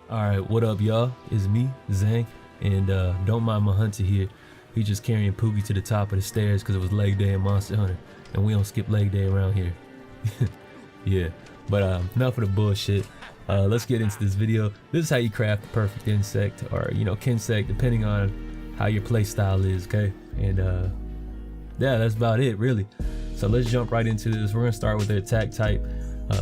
Alright, what up y'all? It's me, Zang, and don't mind my hunter here. He's just carrying Poogie to the top of the stairs because it was leg day in Monster Hunter, and we don't skip leg day around here. Yeah, but enough of the bullshit. Let's get into this video. This is how you craft the perfect insect, or KINSECT, depending on how your play style is, okay? And yeah, that's about it really. So let's jump right into this. We're gonna start with the attack type.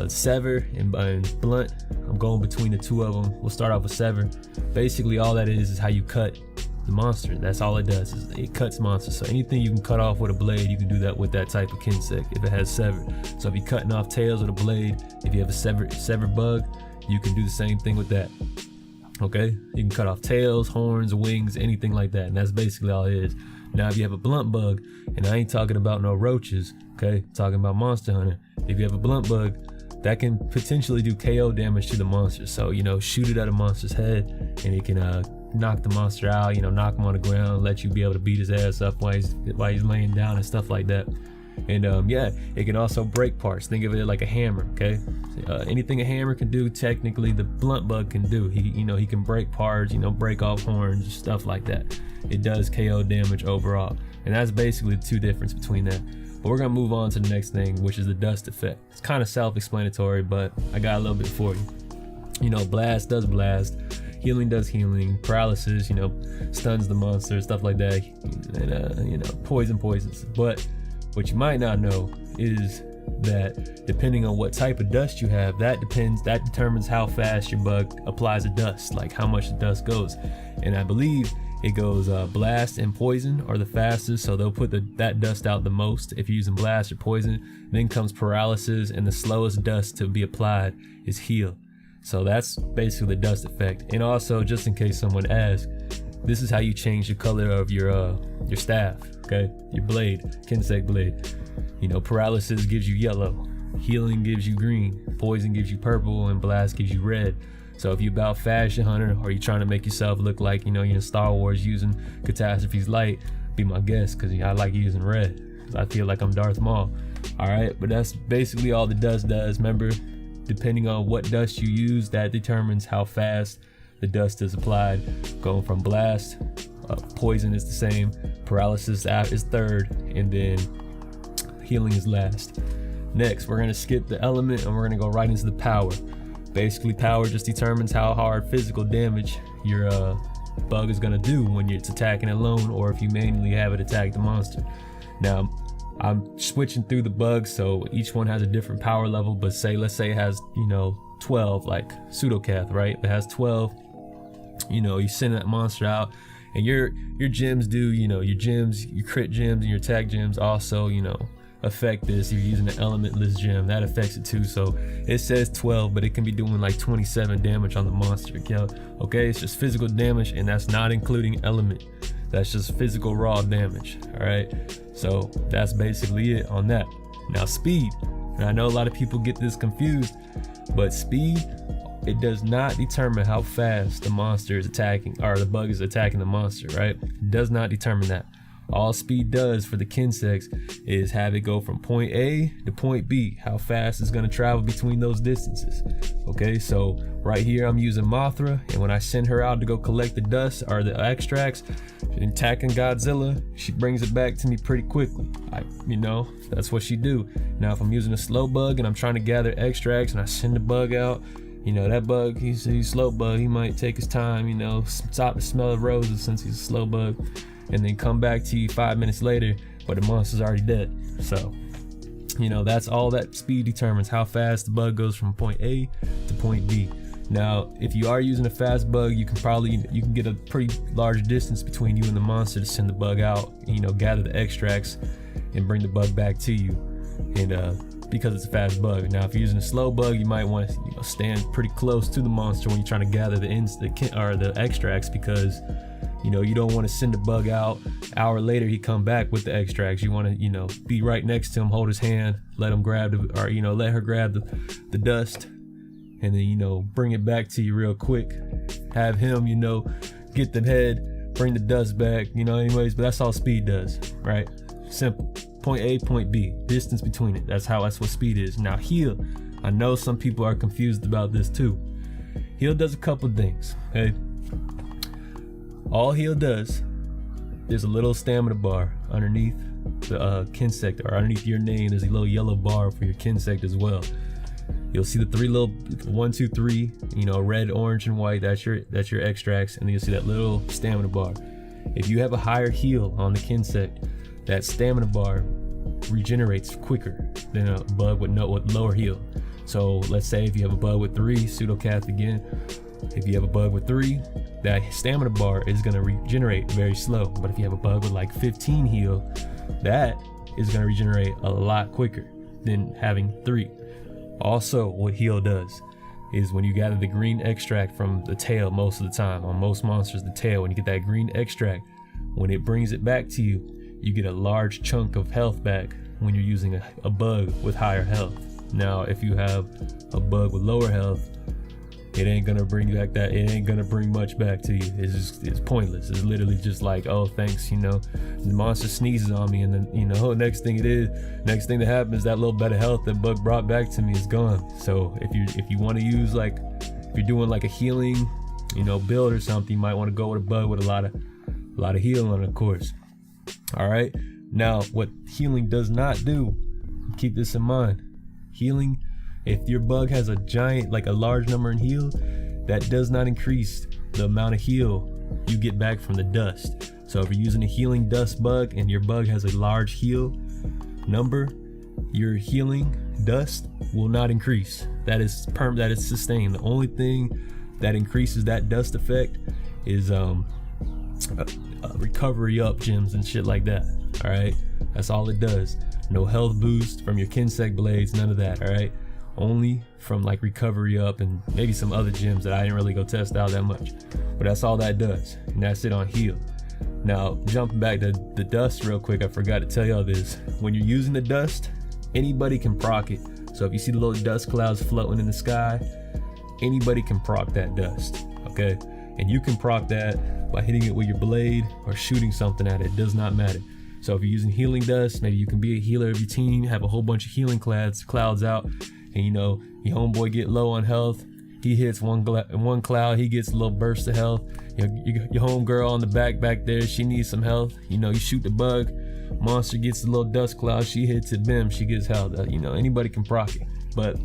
Sever and blunt. I'm going between the two of them. We'll start off with sever. Basically all that is how you cut the monster. That's all it does, is it cuts monsters. So anything you can cut off with a blade, you can do that with that type of KINSECT if it has sever. So if you're cutting off tails with a blade, if you have a sever bug, you can do the same thing with that. Okay, you can cut off tails, horns, wings, anything like that, and that's basically all it is. Now if you have a blunt bug, and I ain't talking about no roaches, okay, I'm talking about Monster Hunter. If you have a blunt bug, that can potentially do KO damage to the monster. So shoot it at a monster's head and it can knock the monster out, knock him on the ground, let you be able to beat his ass up while he's laying down and stuff like that. And yeah, it can also break parts. Think of it like a hammer, okay? Anything a hammer can do, technically the blunt bug can do. He can break parts, break off horns, stuff like that. It does KO damage overall, and that's basically the two difference between that. But we're gonna move on to the next thing, which is the dust effect. It's kind of self-explanatory, but I got a little bit for you. Blast does blast, healing does healing, paralysis, stuns the monster, stuff like that, and poisons. But what you might not know is that depending on what type of dust you have, that determines how fast your bug applies the dust, like how much the dust goes. And I believe it goes blast and poison are the fastest, so they'll put that dust out the most if you're using blast or poison. Then comes paralysis, and the slowest dust to be applied is heal. So that's basically the dust effect. And also, just in case someone asks, this is how you change the color of your staff, okay? Your blade, KINSECT blade. Paralysis gives you yellow, healing gives you green, poison gives you purple, and blast gives you red. So if you about fashion hunter, or you trying to make yourself look like you're in Star Wars using Catastrophe's light, be my guest, because I like using red, because I feel like I'm Darth Maul. Alright, but that's basically all the dust does. Remember, depending on what dust you use, that determines how fast the dust is applied. Going from blast, poison is the same, paralysis is third, and then healing is last. Next, we're gonna skip the element and we're gonna go right into the power. Basically, power just determines how hard physical damage your bug is gonna do when it's attacking alone, or if you manually have it attack the monster. Now, I'm switching through the bugs, so each one has a different power level. But let's say it has 12, like Pseudocath, right? It has 12. You send that monster out, and your gems do, your gems, your crit gems, and your attack gems also, affect this. If you're using an elementless gem, that affects it too. So it says 12, but it can be doing like 27 damage on the monster. Okay, it's just physical damage, and that's not including element. That's just physical raw damage. All right, so that's basically it on that. Now speed, and I know a lot of people get this confused, but speed, it does not determine how fast the monster is attacking, or the bug is attacking the monster, right? It does not determine that. All speed does for the KINSECTs is have it go from point A to point B, how fast it's going to travel between those distances. Okay, so right here I'm using Mothra, and when I send her out to go collect the dust or the extracts, attacking Godzilla, she brings it back to me pretty quickly. That's what she do. Now if I'm using a slow bug and I'm trying to gather extracts and I send the bug out, that bug, he's a slow bug, he might take his time, stop to smell the roses since he's a slow bug, and then come back to you 5 minutes later, but the monster's already dead. So that's all that speed determines, how fast the bug goes from point A to point B. Now if you are using a fast bug, you can get a pretty large distance between you and the monster to send the bug out, gather the extracts and bring the bug back to you, and because it's a fast bug. Now if you're using a slow bug, you might want to stand pretty close to the monster when you're trying to gather the extracts, because you don't want to send the bug out, hour later he come back with the extracts. You want to be right next to him, hold his hand, let him grab let her grab the dust, and then bring it back to you real quick. Have him get the head, bring the dust back, anyways. But that's all speed does, right? Simple. Point A, point B, distance between it. That's what speed is. Now heal, I know some people are confused about this too. Heal does a couple things, okay? All heal does, there's a little stamina bar underneath the KINSECT, or underneath your name. There's a little yellow bar for your KINSECT as well. You'll see the three little 1, 2, 3, red, orange, and white. That's your extracts, and then you'll see that little stamina bar. If you have a higher heal on the KINSECT, that stamina bar regenerates quicker than a bug with lower heal. So let's say if you have a bug with 3, pseudocath again. If you have a bug with 3, that stamina bar is going to regenerate very slow. But if you have a bug with like 15 heal, that is going to regenerate a lot quicker than having 3. Also, what heal does is when you gather the green extract from the tail, most of the time, on most monsters, the tail, when you get that green extract, when it brings it back to you, you get a large chunk of health back when you're using a bug with higher health. Now, if you have a bug with lower health, it ain't gonna bring you back that. It ain't gonna bring much back to you. It's pointless. It's literally just like, oh, thanks. The monster sneezes on me, and then next thing that happens, that little bit of health that bug brought back to me is gone. So if you want to use, like, if you're doing like a healing, build or something, you might want to go with a bug with a lot of heal on it, of course. All right. Now, what healing does not do, keep this in mind. Healing, if your bug has a large number in heal, that does not increase the amount of heal you get back from the dust. So if you're using a healing dust bug and your bug has a large heal number, your healing dust will not increase. That is sustained. The only thing that increases that dust effect is recovery up gems and shit like that. All right, that's all it does. No health boost from your KINSECT blades, none of that. All right, only from like recovery up and maybe some other gems that I didn't really go test out that much, but that's all that does, and that's it on heal. Now, jumping back to the dust real quick, I forgot to tell y'all this. When you're using the dust, anybody can proc it. So if you see the little dust clouds floating in the sky, anybody can proc that dust, okay? And you can proc that by hitting it with your blade or shooting something at it. It does not matter. So if you're using healing dust, maybe you can be a healer of your team, have a whole bunch of healing clouds out, and your homeboy get low on health. He hits one cloud, he gets a little burst of health. Your homegirl on the back there, she needs some health. You shoot the bug, monster gets a little dust cloud, she hits it, bim, she gets health. Anybody can proc it, but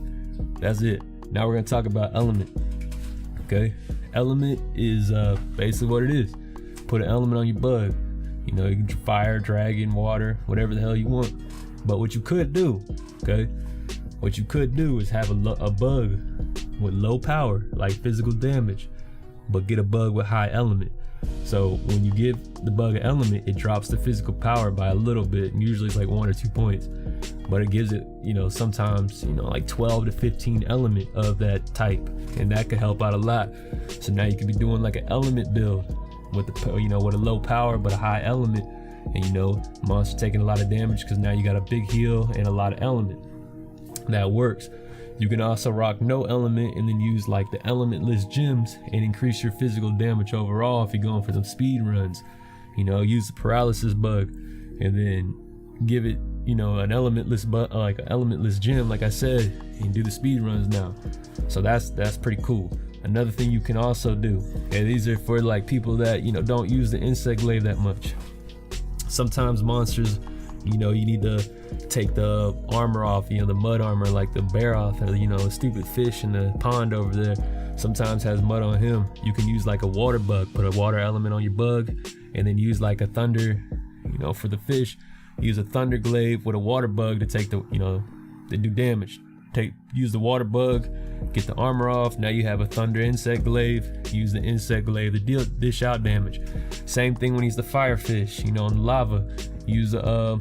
that's it. Now we're gonna talk about element. Okay, element is basically what it is. Put an element on your bug. You can fire, dragon, water, whatever the hell you want. But what you could do, okay? What you could do is have a bug with low power, like physical damage, but get a bug with high element. So when you give the bug an element, it drops the physical power by a little bit. Usually it's like 1 or 2 points, but it gives it, sometimes, like 12 to 15 element of that type, and that could help out a lot. So now you could be doing like an element build with with a low power but a high element, and monster taking a lot of damage because now you got a big heal and a lot of element. That works. You can also rock no element and then use like the elementless gems and increase your physical damage overall if you're going for some speed runs. Use the paralysis bug and then give it an elementless like an elementless gem, like I said, and do the speed runs now. So that's pretty cool. Another thing you can also do, and these are for like people that don't use the insect glaive that much. Sometimes monsters, you need to take the armor off, the mud armor, like the bear off, a stupid fish in the pond over there sometimes has mud on him. You can use like a water bug, put a water element on your bug, and then use like a thunder, for the fish, use a thunder glaive with a water bug to take the, to do damage. Use the water bug, get the armor off. Now you have a thunder insect glaive. Use the insect glaive to dish out damage. Same thing when he's the fire fish, on the lava. Use a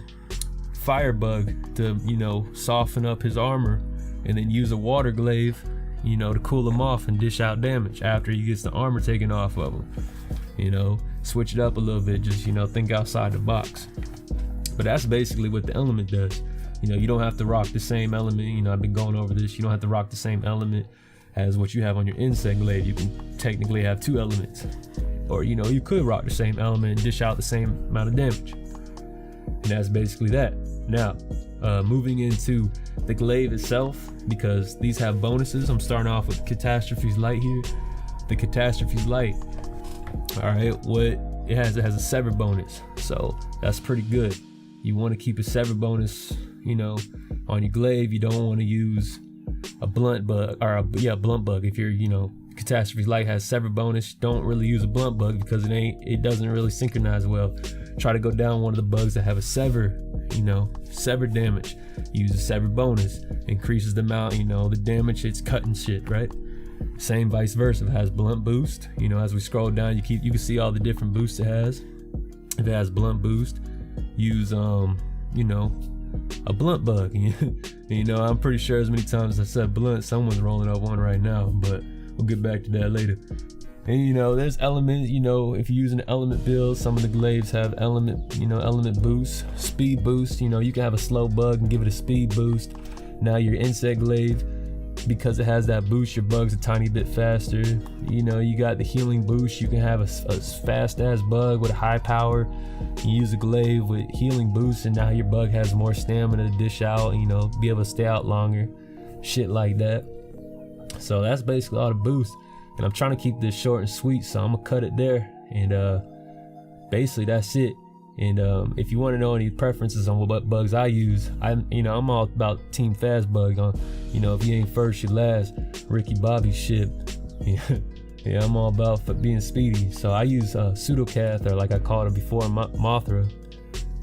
fire bug to, soften up his armor, and then use a water glaive, to cool him off and dish out damage after he gets the armor taken off of him. Switch it up a little bit, just, think outside the box. But that's basically what the element does. You don't have to rock the same element. I've been going over this. You don't have to rock the same element as what you have on your insect glaive. You can technically have 2 elements. Or, you could rock the same element and dish out the same amount of damage. And that's basically that. Now, moving into the glaive itself, because these have bonuses. I'm starting off with Catastrophe's Light here. the catastrophe light. All right, what it has a sever bonus, so that's pretty good. You want to keep a sever bonus, you know, on your glaive. You don't want to use a blunt bug, or blunt bug. If you're, you know, catastrophe light has sever bonus, don't really use a blunt bug because it doesn't really synchronize well. Try to go down one of the bugs that have a sever, you know, sever damage. Use a sever bonus, increases the amount, you know, the damage it's cutting shit, right? Same vice versa. If it has blunt boost, you know, as we scroll down, you can see all the different boosts it has. If it has blunt boost, use you know, a blunt bug. You know, I'm pretty sure as many times as I said blunt, someone's rolling up one right now, but we'll get back to that later. And you know, there's elements, you know, if you're using an element build, some of the glaives have element boost, speed boost. You know, you can have a slow bug and give it a speed boost. Now your insect glaive, because it has that boost, your bug's a tiny bit faster. You know, you got the healing boost. You can have a fast ass bug with a high power. You use a glaive with healing boost, and now your bug has more stamina to dish out, you know, be able to stay out longer, shit like that. So that's basically all the boosts. And I'm trying to keep this short and sweet, so I'm gonna cut it there. And basically that's it. And if you want to know any preferences on what bugs I use, I'm all about Team Fast Bug. You know, if you ain't first, you last. Ricky Bobby shit. Yeah, I'm all about being speedy. So I use Pseudocath, or like I called it before, Mothra.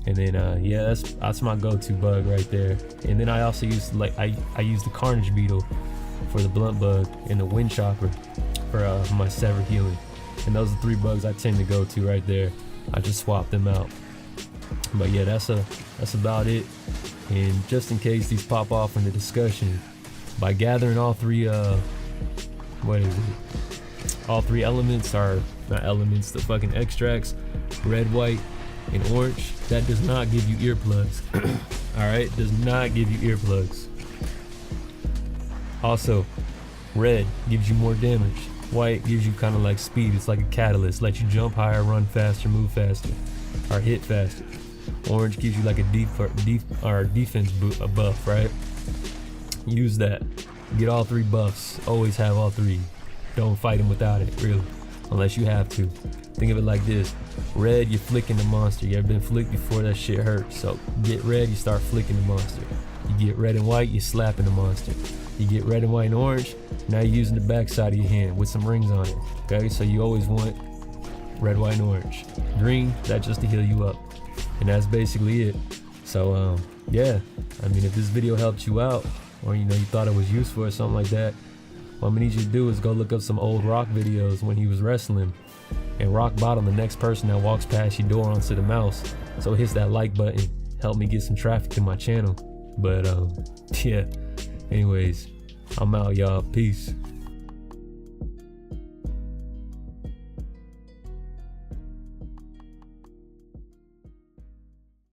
And then yeah, that's my go-to bug right there. And then I also use I use the Carnage Beetle for the blunt bug, and the Wind Chopper for my sever healing. And those are 3 bugs I tend to go to right there. I just swapped them out. But yeah, that's about it. And just in case these pop off in the discussion, by gathering all 3 all 3 elements, are not elements, the fucking extracts, red, white, and orange, that does not give you earplugs. All right, does not give you earplugs. Also, red gives you more damage. White gives you kind of like speed. It's like a catalyst, lets you jump higher, run faster, move faster, or hit faster. Orange gives you like a defense buff, right? Use that. Get all 3 buffs. Always have all 3. Don't fight them without it, really, unless you have to. Think of it like this: red, you're flicking the monster. You ever been flicked before? That shit hurts. So get red, you start flicking the monster. You get red and white, you're slapping the monster. You get red and white and orange, now you're using the back side of your hand with some rings on it. Okay, so you always want red, white, and orange. Green, that's just to heal you up. And that's basically it. So yeah, I mean, if this video helped you out, or you know, you thought it was useful or something like that, what I'm gonna need you to do is go look up some old Rock videos when he was wrestling, and rock bottom the next person that walks past your door onto the mouse. So it hits that like button, help me get some traffic to my channel. But yeah, anyways, I'm out, y'all. Peace.